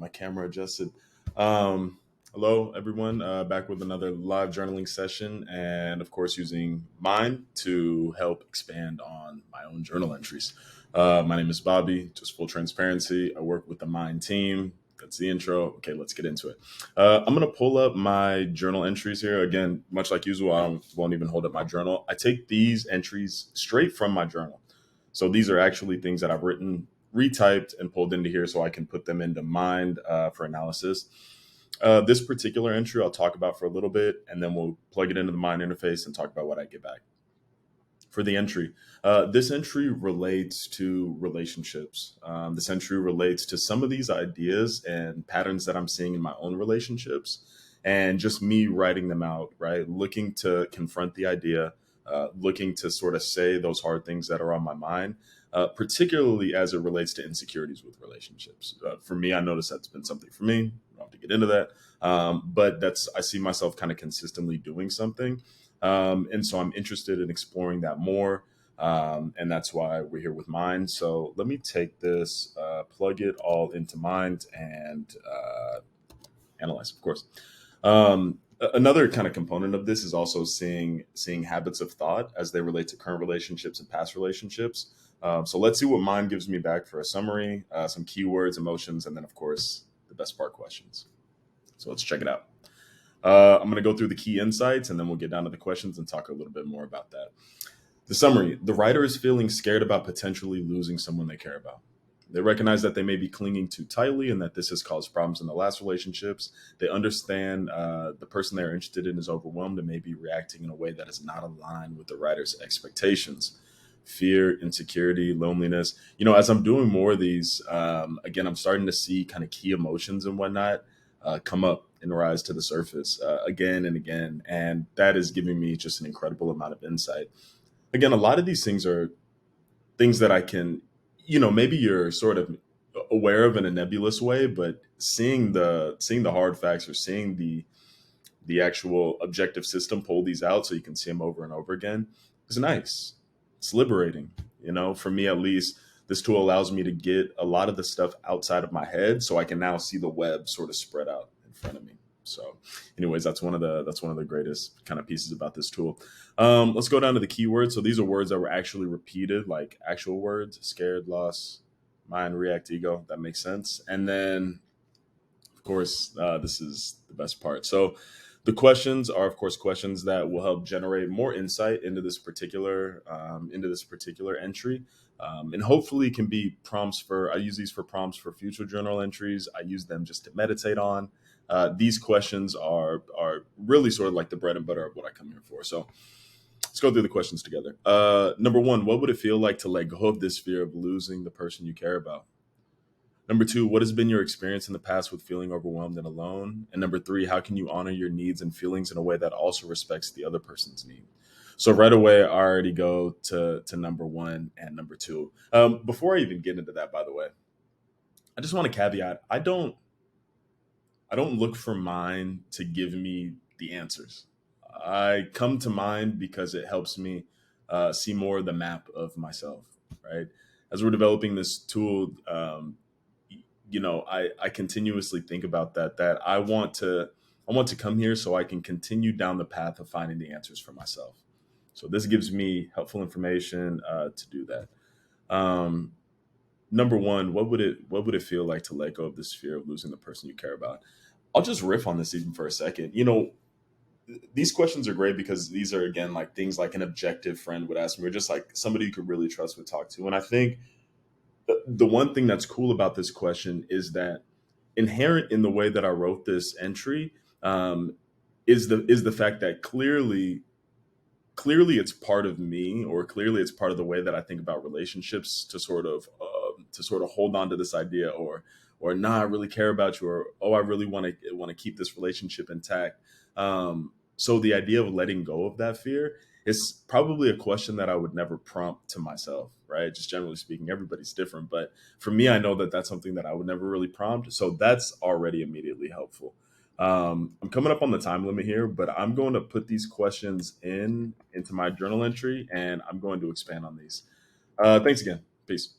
my camera adjusted. Um, Hello, everyone. Back with another live journaling session, and of course, using mine to help expand on my own journal entries. My name is Bobby. Just full transparency. I work with the Mind team. That's the intro. Okay, let's get into it. I'm gonna pull up my journal entries here again. Much like usual, won't even hold up my journal. I take these entries straight from my journal. So these are actually things that I've written, retyped, and pulled into here so I can put them into Mind for analysis. This particular entry I'll talk about for a little bit, and then we'll plug it into the Mind interface and talk about what I get back. For the entry, this entry relates to relationships. This entry relates to some of these ideas and patterns that I'm seeing in my own relationships, and just me writing them out, right? Looking to confront the idea, looking to sort of say those hard things that are on my mind, particularly as it relates to insecurities with relationships. For me, I noticed that's been something for me. I don't have to get into that, but that's I see myself kind of consistently doing something, and so I'm interested in exploring that more. And that's why we're here with Mind. So let me take this, plug it all into Mind, and analyze, of course. Another kind of component of this is also seeing habits of thought as they relate to current relationships and past relationships. So let's see what Mind gives me back for a summary, some keywords, emotions, and then of course the best part questions. So let's check it out. I'm going to go through the key insights and then we'll get down to the questions and talk a little bit more about that. The summary: the writer is feeling scared about potentially losing someone they care about. They recognize that they may be clinging too tightly and that this has caused problems in the last relationships. They understand the person they're interested in is overwhelmed and may be reacting in a way that is not aligned with the writer's expectations. Fear, insecurity, loneliness. As I'm doing more of these, again, I'm starting to see kind of key emotions and whatnot come up and rise to the surface again and again. And that is giving me just an incredible amount of insight. Again, a lot of these things are things that I can, maybe you're sort of aware of in a nebulous way, but seeing the hard facts or seeing the actual objective system pull these out so you can see them over and over again is nice. It's liberating. For me at least, this tool allows me to get a lot of the stuff outside of my head so I can now see the web sort of spread out in front of me. So anyways, that's one of the greatest kind of pieces about this tool. Let's go down to the keywords. So these are words that were actually repeated, like actual words: scared, loss, mind, react, ego. That makes sense. And then of course, this is the best part. So the questions are, of course, questions that will help generate more insight into this particular entry, and hopefully can be prompts for. I use these for prompts for future journal entries. I use them just to meditate on. These questions are really sort of like the bread and butter of what I come here for. So let's go through the questions together. Number one: what would it feel like to let go of this fear of losing the person you care about? Number two: what has been your experience in the past with feeling overwhelmed and alone? And number three: how can you honor your needs and feelings in a way that also respects the other person's need? So right away, I already go to number one and number two. Before I even get into that, by the way, I just want to caveat: I don't look for Mind to give me the answers. I come to Mind because it helps me see more of the map of myself. Right, as we're developing this tool, I continuously think about that I want to come here so I can continue down the path of finding the answers for myself. So this gives me helpful information to do that. Um, Number one: what would it feel like to let go of this fear of losing the person you care about? I'll just riff on this even for a second. These questions are great because these are, again, like things like an objective friend would ask me, or just like somebody you could really trust would talk to. And I think the one thing that's cool about this question is that inherent in the way that I wrote this entry, um, is the fact that clearly it's part of me, or clearly it's part of the way that I think about relationships, to sort of hold on to this idea, or nah, I really care about you, or oh, I really want to keep this relationship intact. So the idea of letting go of that fear is probably a question that I would never prompt to myself, right? Just generally speaking, everybody's different, but for me, I know that that's something that I would never really prompt. So that's already immediately helpful. I'm coming up on the time limit here, but I'm going to put these questions into my journal entry, and I'm going to expand on these. Thanks again. Peace.